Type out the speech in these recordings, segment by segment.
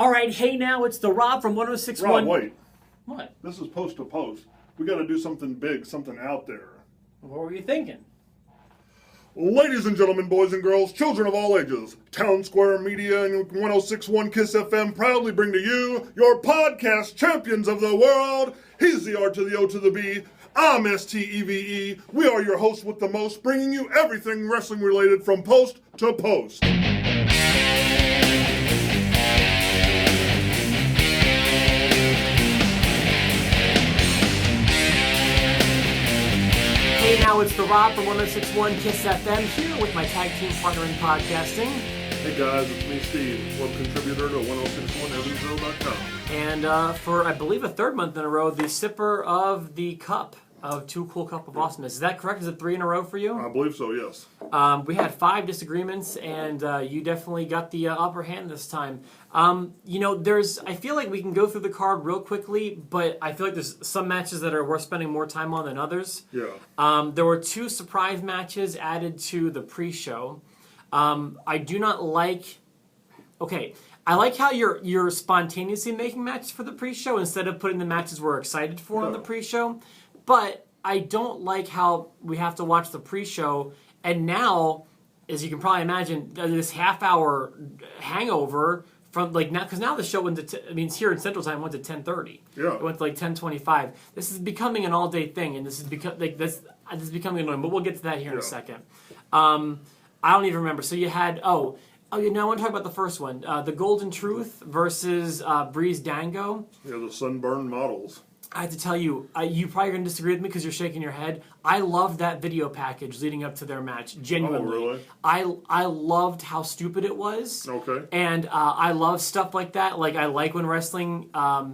All right, hey now, it's the Rob from 106.1. Rob, wait. What? This is post to post. We got to do something big, something out there. What were you thinking? Ladies and gentlemen, boys and girls, children of all ages, Town Square Media and 106.1 KISS FM proudly bring to you your podcast champions of the world. He's the R to the O to the B. I'm STEVE. We are your hosts with the most, bringing you everything wrestling related from post to post. Hey now, it's the Rob from 106.1 KISS FM here with my tag team partner in podcasting. Hey guys, it's me, Steve, web contributor to 106.1 evansville.youtube. And for, I believe, a third month in a row, the sipper of the cup of Too Cool Cup of Awesomeness. Is that correct? Is it 3 in a row for you? I believe so, yes. We had 5 disagreements, and you definitely got the upper hand this time. I feel like we can go through the card real quickly, but I feel like there's some matches that are worth spending more time on than others. Yeah. There were 2 surprise matches added to the pre-show. I do not like... Okay, I like how you're spontaneously making matches for the pre-show instead of putting the matches we're excited for on the pre-show. But I don't like how we have to watch the pre-show, and now, as you can probably imagine, this half-hour hangover from now, because now the show went to it's here in Central Time, went to 10:30. Yeah, it went to 10:25. This is becoming an all-day thing, and this is becoming annoying. But we'll get to that here in a second. I don't even remember. So you had I want to talk about the first one, the Golden Truth versus Breeze Dango. Yeah, the Sunburn Models. I have to tell you, you probably going to disagree with me because you're shaking your head. I loved that video package leading up to their match, genuinely. Oh, really? I loved how stupid it was. Okay. And I love stuff like that. Like, I like when wrestling... I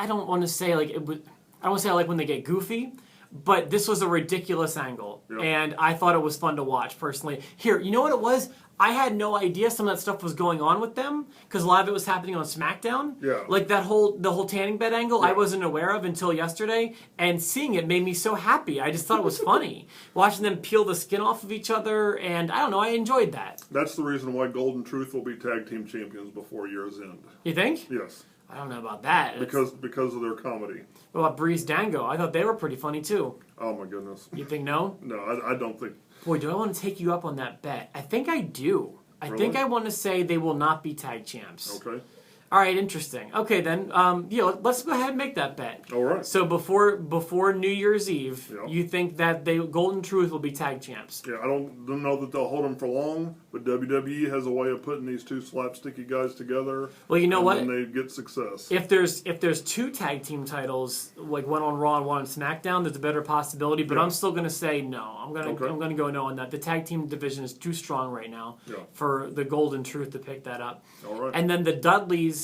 don't want to say, like, it was... I don't want to say I like when they get goofy, but this was a ridiculous angle. Yep. And I thought it was fun to watch, personally. Here, you know what it was? I had no idea some of that stuff was going on with them because a lot of it was happening on SmackDown. Yeah. Like the whole tanning bed angle, I wasn't aware of until yesterday, and seeing it made me so happy. I just thought it was funny. Watching them peel the skin off of each other, and I don't know, I enjoyed that. That's the reason why Golden Truth will be tag team champions before year's end. You think? Yes. I don't know about that. Because of their comedy. What about Breeze Dango? I thought they were pretty funny too. Oh my goodness. You think no? No, I don't think. Boy, do I want to take you up on that bet. I think I do. I Really? think I want to say they will not be tag champs. Okay. All right, interesting. Okay, then, let's go ahead and make that bet. All right. So before New Year's Eve, Yep. you think that Golden Truth will be tag champs? Yeah, I don't know that they'll hold them for long, but WWE has a way of putting these 2 slapsticky guys together. Well, you know what? And they get success. If there's 2 tag team titles, like one on Raw and one on SmackDown, there's a better possibility. But I'm still gonna say no. I'm gonna go no on that. The tag team division is too strong right now for the Golden Truth to pick that up. All right. And then the Dudleys.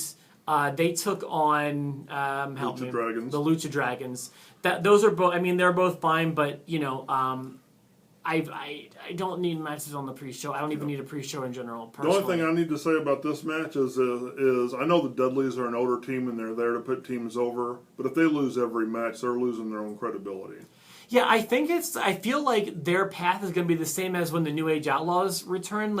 They took on the Lucha Dragons. Those are both. I mean, they're both fine, but I don't need matches on the pre-show. I don't even need a pre-show in general. Personally. The only thing I need to say about this match is I know the Dudleys are an older team and they're there to put teams over, but if they lose every match, they're losing their own credibility. Yeah, I feel like their path is going to be the same as when the New Age Outlaws return.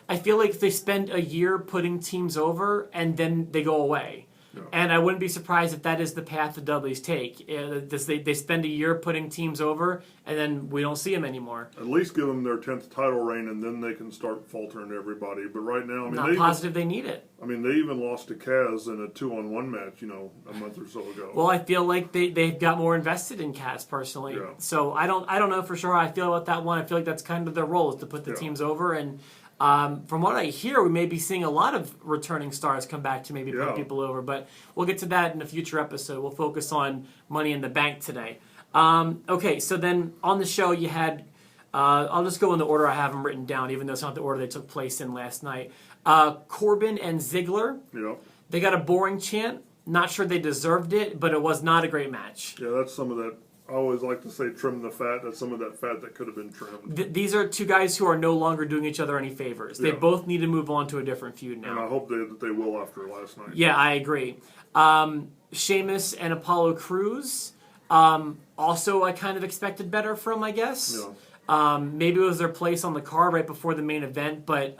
I feel like they spend a year putting teams over and then they go away. Yeah. And I wouldn't be surprised if that is the path the Dudleys take. They spend a year putting teams over, and then we don't see them anymore. At least give them their 10th title reign, and then they can start faltering to everybody. But right now, Not positive they need it. I mean, they even lost to Kaz in a 2-on-1 match, a month or so ago. Well, I feel like they've got more invested in Kaz personally. Yeah. So I don't know for sure how I feel about that one. I feel like that's kind of their role, is to put the teams over. And from what I hear, we may be seeing a lot of returning stars come back to maybe put people over. But we'll get to that in a future episode. We'll focus on Money in the Bank today. Okay, so then on the show you had, I'll just go in the order I have them written down, even though it's not the order they took place in last night. Corbin and Ziggler. Yeah. They got a boring chant. Not sure they deserved it, but it was not a great match. Yeah, that's some of that. I always like to say trim the fat. That's some of that fat that could have been trimmed. These are 2 guys who are no longer doing each other any favors. They both need to move on to a different feud now. And I hope that they will after last night. Yeah, I agree. Sheamus and Apollo Crews. Also, I kind of expected better from, I guess. Yeah. Maybe it was their place on the card right before the main event, but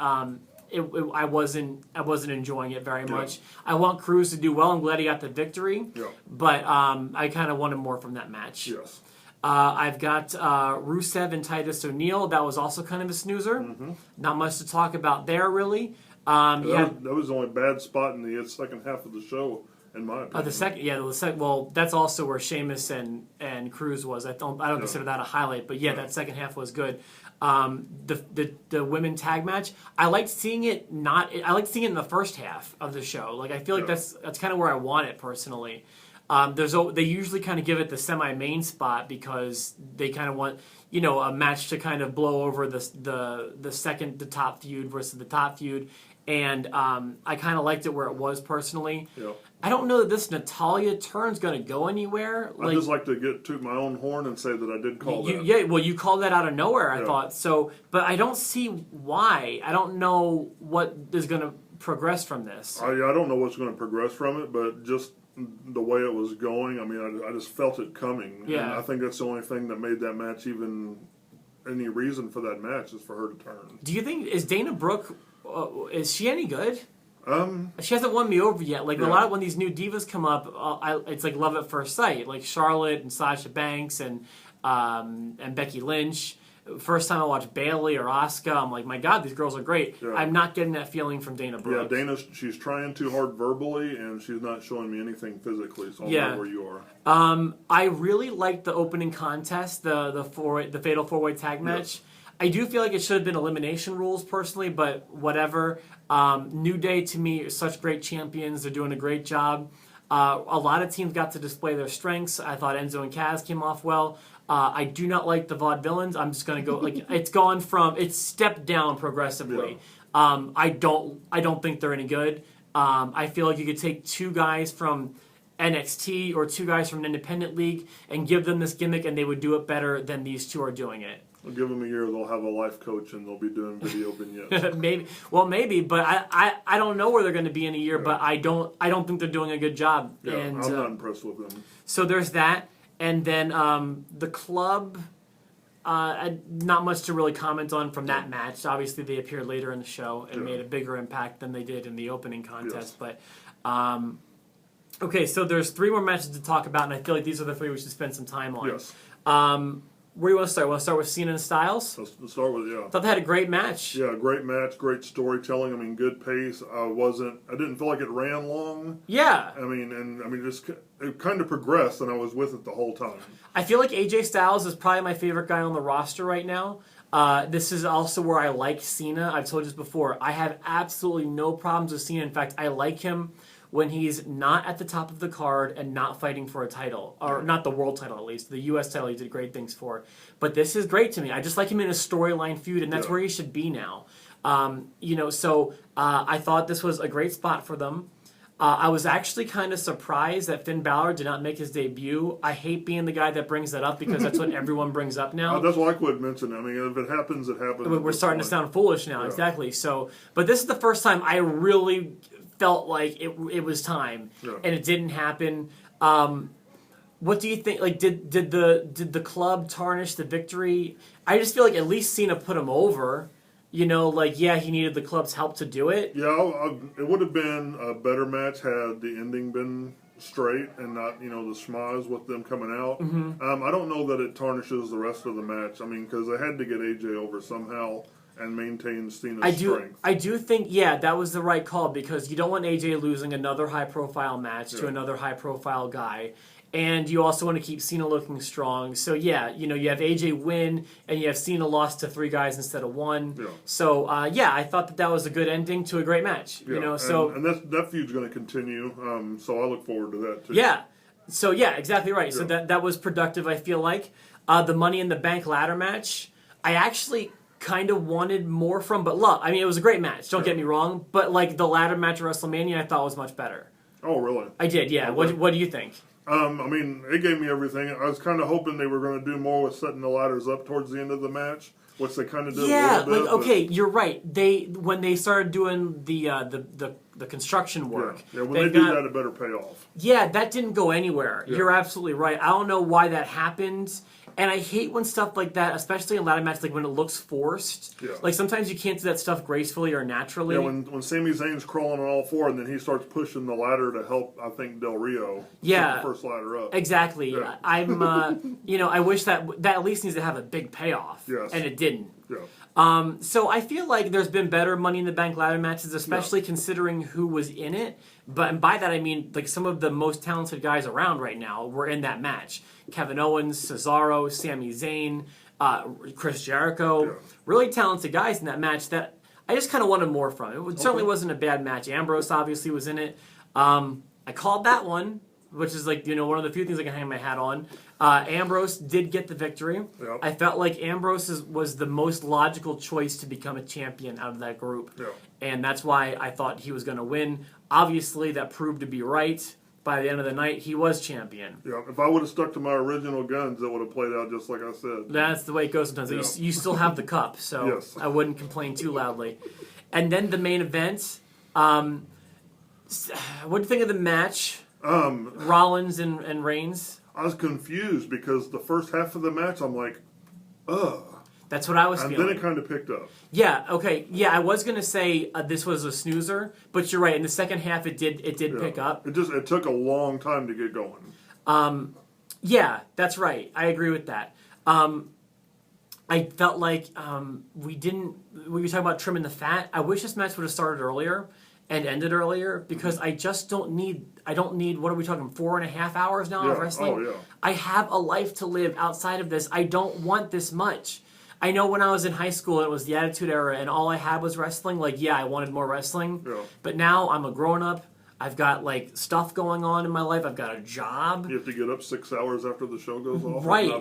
I wasn't enjoying it very much. I want Cruz to do well. I'm glad he got the victory. Yeah. But I kind of wanted more from that match. Yes. I've got Rusev and Titus O'Neil. That was also kind of a snoozer. Mm-hmm. Not much to talk about there, really. That was the only bad spot in the second half of the show, in my opinion. The second. Well, that's also where Sheamus and Cruz was. I don't consider that a highlight, but that second half was good. The women tag match, I liked seeing it. I liked seeing it in the first half of the show. Like, I feel like that's kind of where I want it personally. They usually kind of give it the semi-main spot because they kind of want a match to kind of blow over the top feud versus the top feud, and I kind of liked it where it was personally. Yeah. I don't know that this Natalya turn's going to go anywhere. I just like to toot my own horn and say that I did call that. Yeah, well, you called that out of nowhere, I thought. So, but I don't see why. I don't know what is going to progress from this. I don't know what's going to progress from it, but just the way it was going, I mean, I just felt it coming. Yeah. And I think that's the only thing that made that match even any reason for that match is for her to turn. Do you think, is Dana Brooke, is she any good? She hasn't won me over yet. Like, a lot of when these new divas come up, it's like love at first sight. Like Charlotte and Sasha Banks and Becky Lynch. First time I watched Bayley or Asuka, I'm like, my God, these girls are great. Yeah. I'm not getting that feeling from Dana Brooke. Yeah, she's trying too hard verbally, and she's not showing me anything physically, so I don't know where you are. I really liked the opening contest, the Fatal 4-Way Tag match. Yeah. I do feel like it should have been elimination rules, personally, but whatever. New Day, to me, are such great champions. They're doing a great job. A lot of teams got to display their strengths. I thought Enzo and Kaz came off well. I do not like the Vaudevillains. I'm just going to go it's stepped down progressively. Yeah. I don't think they're any good. I feel like you could take two guys from NXT or two guys from an independent league and give them this gimmick, and they would do it better than these two are doing it. I'll give them a year. They'll have a life coach and they'll be doing video vignettes. maybe, but I don't know where they're going to be in a year. Yeah. But I don't think they're doing a good job. Yeah, and, I'm not impressed with them. So there's that, and then the club. Not much to really comment on from that match. Obviously, they appeared later in the show and made a bigger impact than they did in the opening contest. Yes. But okay, so there's three more matches to talk about, and I feel like these are the three we should spend some time on. Yes. Where do you want to start? Want to start with Cena and Styles? Let's start with I thought they had a great match. Yeah, great match, great storytelling. I mean, good pace. I didn't feel like it ran long. Yeah. It kind of progressed, and I was with it the whole time. I feel like AJ Styles is probably my favorite guy on the roster right now. This is also where I like Cena. I've told you this before. I have absolutely no problems with Cena. In fact, I like him when he's not at the top of the card and not fighting for a title, or not the world title at least. The U.S. title he did great things for. But this is great to me. I just like him in a storyline feud, and that's where he should be now. So I thought this was a great spot for them. I was actually kind of surprised that Finn Balor did not make his debut. I hate being the guy that brings that up because that's what everyone brings up now. That's why I quit mentioning. I mean, if it happens, it happens. We're starting to sound foolish now, exactly. So, but this is the first time I really felt like it was time, and it didn't happen. What do you think? Like, did the club tarnish the victory? I just feel like at least Cena put him over. He needed the club's help to do it. Yeah, it would have been a better match had the ending been straight and not, the schmaz with them coming out. Mm-hmm. I don't know that it tarnishes the rest of the match. I mean, because they had to get AJ over somehow and maintain Cena's strength. I do think, that was the right call, because you don't want AJ losing another high-profile match to another high-profile guy. And you also want to keep Cena looking strong. So, you have AJ win, and you have Cena lost to three guys instead of one. Yeah. So, I thought that was a good ending to a great match. Yeah. And that feud's going to continue. So I look forward to that, too. Yeah. So, exactly right. Yeah. So that was productive, I feel like. The Money in the Bank ladder match, I actually kind of wanted more from, but it was a great match. Don't get me wrong. But, the ladder match at WrestleMania, I thought was much better. Oh, really? I did, yeah. Okay. What do you think? It gave me everything. I was kind of hoping they were going to do more with setting the ladders up towards the end of the match, which they kind of did a little bit. You're right. When they started doing the the construction work. Yeah, when they do that, it better pay off. Yeah, that didn't go anywhere. Yeah. You're absolutely right. I don't know why that happened. And I hate when stuff like that, especially in ladder matches, like when it looks forced. Yeah. Like sometimes you can't do that stuff gracefully or naturally. Yeah, when Sami Zayn's crawling on all four and then he starts pushing the ladder to help, I think, Del Rio. Yeah. Put the first ladder up. Exactly. Yeah. I'm, I wish that at least needs to have a big payoff. Yes. And it didn't. Yeah. So I feel like there's been better Money in the Bank ladder matches, especially considering who was in it. And by that I mean like some of the most talented guys around right now were in that match. Kevin Owens, Cesaro, Sami Zayn, Chris Jericho. Yeah. Really talented guys in that match that I just kind of wanted more from. It certainly wasn't a bad match. Ambrose obviously was in it. I called that one, which is like, one of the few things I can hang my hat on. Ambrose did get the victory. Yep. I felt like Ambrose was the most logical choice to become a champion out of that group. Yep. And that's why I thought he was going to win. Obviously, that proved to be right. By the end of the night, he was champion. Yeah, if I would have stuck to my original guns, it would have played out just like I said. That's the way it goes sometimes. Yeah. You still have the cup, so Yes. I wouldn't complain too loudly. And then the main event. What do you think of the match? Rollins and Reigns? I was confused because the first half of the match, I'm like, ugh. That's what I was And feeling. then it kind of picked up. Yeah, okay. Yeah, I was going to say this was a snoozer, but you're right. In the second half, it did pick up. It took a long time to get going. Yeah, that's right. I agree with that. I felt like we were talking about trimming the fat. I wish this match would have started earlier and ended earlier because I just don't need, what are we talking, 4.5 hours now of wrestling? Oh, yeah. I have a life to live outside of this. I don't want this much. I know when I was in high school and it was the Attitude Era and all I had was wrestling, I wanted more wrestling. Yeah. But now I'm a grown-up. I've got, stuff going on in my life. I've got a job. You have to get up 6 hours after the show goes off. Right.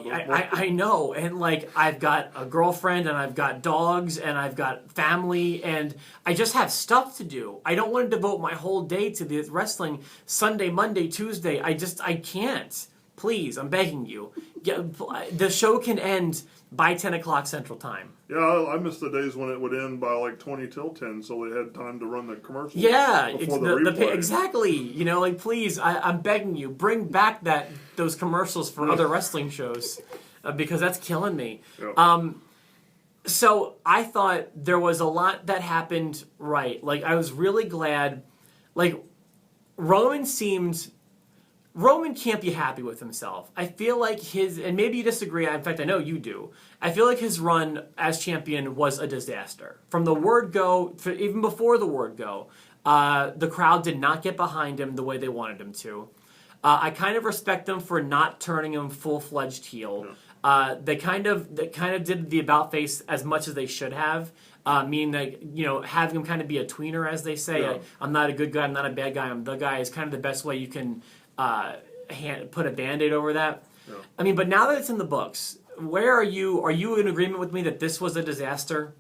I know. And, I've got a girlfriend and I've got dogs and I've got family and I just have stuff to do. I don't want to devote my whole day to the wrestling Sunday, Monday, Tuesday. I can't. Please, I'm begging you. The show can end by 10 o'clock Central Time. Yeah, I missed the days when it would end by 20 till 10, so they had time to run the commercials. Yeah, before the replay. Exactly. Please, I'm begging you, bring back those commercials for other wrestling shows because that's killing me. Yeah. So I thought there was a lot that happened right. I was really glad. Roman can't be happy with himself. I feel like and maybe you disagree, in fact I know you do, I feel like his run as champion was a disaster. From the word go, even before the word go, the crowd did not get behind him the way they wanted him to. I kind of respect them for not turning him full-fledged heel. Yeah. They kind of did the about face as much as they should have. Meaning that, having him kind of be a tweener, as they say. Yeah. I'm not a good guy, I'm not a bad guy, I'm the guy is kind of the best way you can put a Band-Aid over that. Yeah. But now that it's in the books, where are you? Are you in agreement with me that this was a disaster?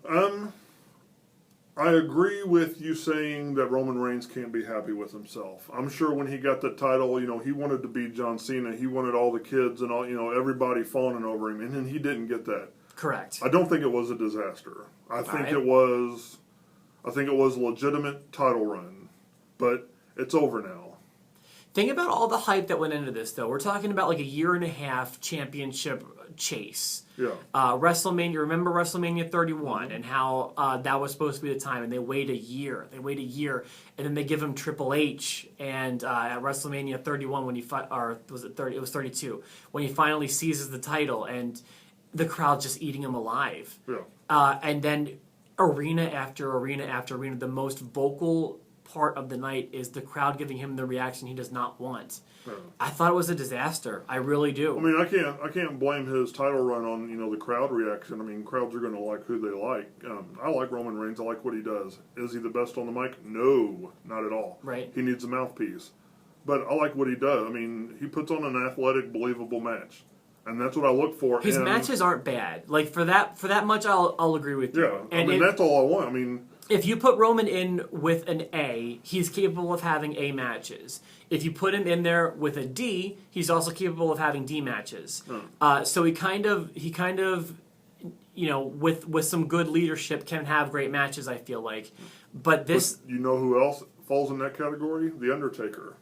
I agree with you saying that Roman Reigns can't be happy with himself. I'm sure when he got the title, he wanted to beat John Cena. He wanted all the kids and all, everybody fawning over him, and then he didn't get that. Correct. I don't think it was a disaster. I think it was a legitimate title run, but it's over now. Think about all the hype that went into this, though. We're talking about a 1.5-year championship chase. Yeah. WrestleMania, remember WrestleMania 31 and how that was supposed to be the time, and they wait a year. And then they give him Triple H, and at WrestleMania 31 when was it 30? It was 32 when he finally seizes the title, and the crowd just eating him alive. Yeah. And then arena after arena after arena, the most vocal part of the night is the crowd giving him the reaction he does not want. Yeah. I thought it was a disaster. I really do. I can't blame his title run on the crowd reaction. Crowds are going to like who they like. I like Roman Reigns. I like what he does. Is he the best on the mic? No, not at all. Right. He needs a mouthpiece. But I like what he does. He puts on an athletic, believable match. And that's what I look for. His matches aren't bad. For that much, I'll agree with you. Yeah, and that's all I want. If you put Roman in with an A, he's capable of having A matches. If you put him in there with a D, he's also capable of having D matches. So he kind of, with some good leadership, can have great matches. I feel like, but this, But you know who else falls in that category? The Undertaker.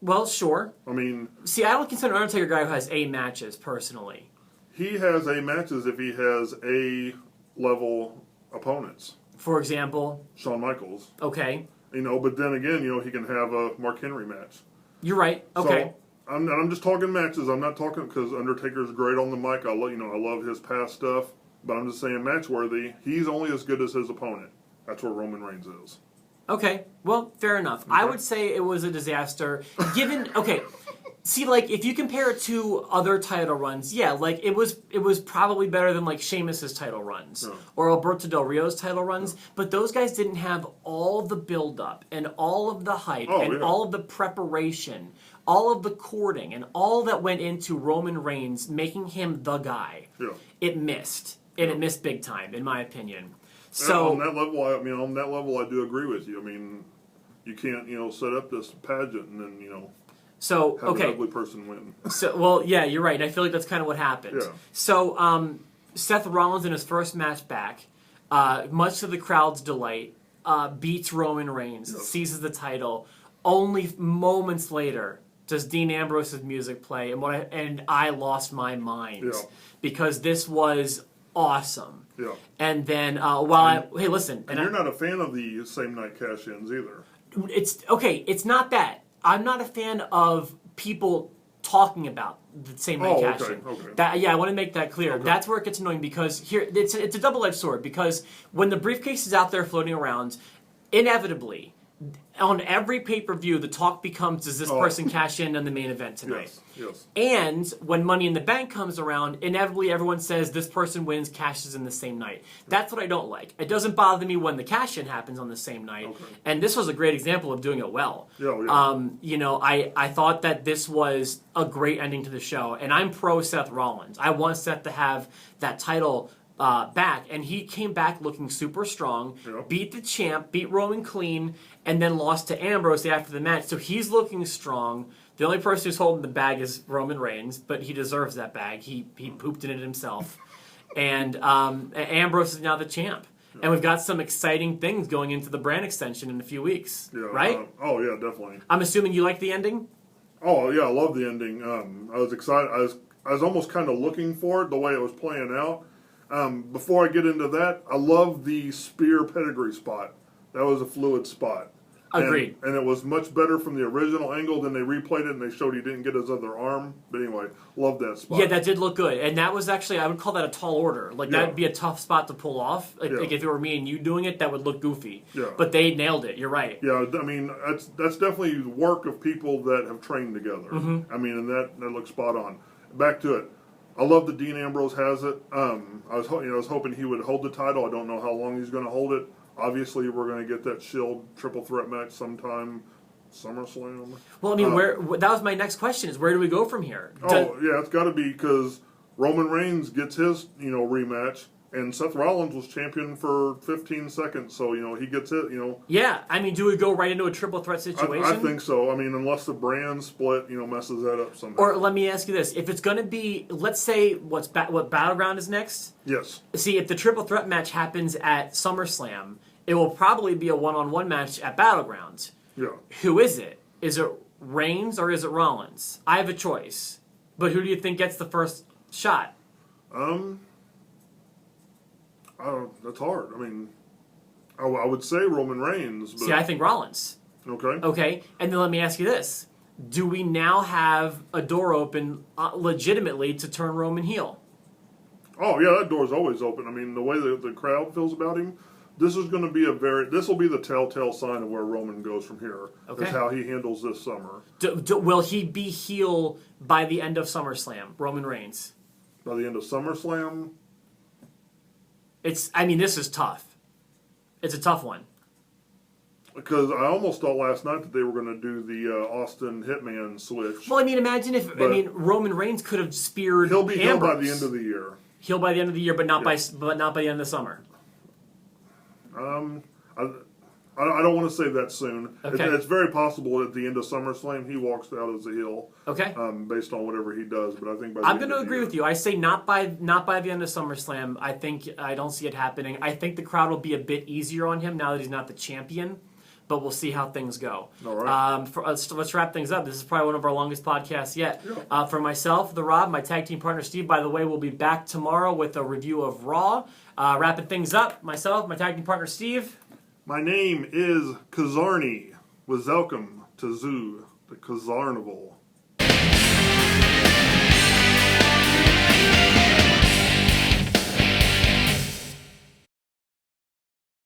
Well, sure. I mean... See, I don't consider Undertaker a guy who has A matches, personally. He has A matches if he has A-level opponents. For example? Shawn Michaels. Okay. You know, but then again, you know, he can have a Mark Henry match. You're right. Okay. So, I'm just talking matches. I'm not talking because Undertaker's great on the mic. I love his past stuff. But I'm just saying match worthy. He's only as good as his opponent. That's where Roman Reigns is. Okay, well, fair enough. Okay. I would say it was a disaster. Okay, see, like, if you compare it to other title runs, yeah, like, it was probably better than, like, Sheamus's title runs or Alberto Del Rio's title runs, but those guys didn't have all the build-up and all of the hype all of the preparation, all of the courting, and all that went into Roman Reigns making him the guy. Yeah. It missed, and it missed big time, in my opinion. So on that level, I do agree with you. I mean, you can't, set up this pageant and then, have an ugly person win. So, well, yeah, you're right. I feel like that's kind of what happened. Yeah. So, Seth Rollins in his first match back, much to the crowd's delight, beats Roman Reigns, seizes the title. Only moments later does Dean Ambrose's music play, and I lost my mind because this was awesome. Yeah. And then hey, listen. And you're not a fan of the same night cash-ins either. It's okay. It's not that. I'm not a fan of people talking about the same night cash-in. Okay. I want to make that clear. Okay. That's where it gets annoying because here it's a double-edged sword because when the briefcase is out there floating around, inevitably, on every pay-per-view, the talk becomes, does this person cash in on the main event tonight? Yes. And when Money in the Bank comes around, inevitably everyone says this person wins, cashes in the same night. That's what I don't like. It doesn't bother me when the cash-in happens on the same night. Okay. And this was a great example of doing it well. I thought that this was a great ending to the show. And I'm pro Seth Rollins. I want Seth to have that title back, and he came back looking super strong, beat the champ, beat Roman clean, and then lost to Ambrose after the match. So he's looking strong. The only person who's holding the bag is Roman Reigns, but he deserves that bag. He pooped in it himself. And Ambrose is now the champ. And we've got some exciting things going into the brand extension in a few weeks, right? Yeah, definitely. I'm assuming you like the ending? Oh, yeah, I love the ending. I was excited. I was almost kind of looking for it, the way it was playing out. Before I get into that, I love the spear pedigree spot. That was a fluid spot. Agreed. And it was much better from the original angle than they replayed it and they showed he didn't get his other arm. But anyway, love that spot. Yeah, that did look good. And that was actually, I would call that a tall order. Like, that would be a tough spot to pull off. Like if it were me and you doing it, that would look goofy. Yeah. But they nailed it. You're right. Yeah, I mean, that's definitely the work of people that have trained together. Mm-hmm. I mean, and that looks spot on. Back to it. I love that Dean Ambrose has it. I was hoping he would hold the title. I don't know how long he's going to hold it. Obviously, we're going to get that Shield triple threat match sometime SummerSlam. Well, I mean, that was my next question: is where do we go from here? It's got to be because Roman Reigns gets his rematch, and Seth Rollins was champion for 15 seconds, so he gets it. Yeah, I mean, do we go right into a triple threat situation? I think so. I mean, unless the brand split messes that up somehow. Or let me ask you this: if it's going to be, let's say, what Battleground is next? Yes. See, if the triple threat match happens at SummerSlam, it will probably be a one-on-one match at Battleground. Yeah. Who is it? Is it Reigns or is it Rollins? I have a choice, but who do you think gets the first shot? That's hard. I mean, I would say Roman Reigns. But... See, I think Rollins. Okay, and then let me ask you this. Do we now have a door open legitimately to turn Roman heel? Oh, yeah, that door's always open. I mean, the way the crowd feels about him, this will be the telltale sign of where Roman goes from here. Okay. Is how he handles this summer. Will he be heel by the end of SummerSlam, Roman Reigns? By the end of SummerSlam? This is tough. It's a tough one. Because I almost thought last night that they were going to do the Austin Hitman switch. Well, I mean, imagine if Roman Reigns could have speared. He'll be heel Ambrose. by the end of the year. Heel by the end of the year, but not by the end of the summer. I don't want to say that soon. Okay. It's very possible at the end of SummerSlam he walks out as a heel. Okay. Based on whatever he does, but I think I'm going to agree with you. I say not by the end of SummerSlam. I don't see it happening. I think the crowd will be a bit easier on him now that he's not the champion. but we'll see how things go. All right. Let's wrap things up. This is probably one of our longest podcasts yet. Yeah. For myself, The Rob, my tag team partner Steve, by the way, will be back tomorrow with a review of Raw. Wrapping things up, myself, my tag team partner Steve. My name is Kazarni. Welcome to Zoo, the Kazarnival.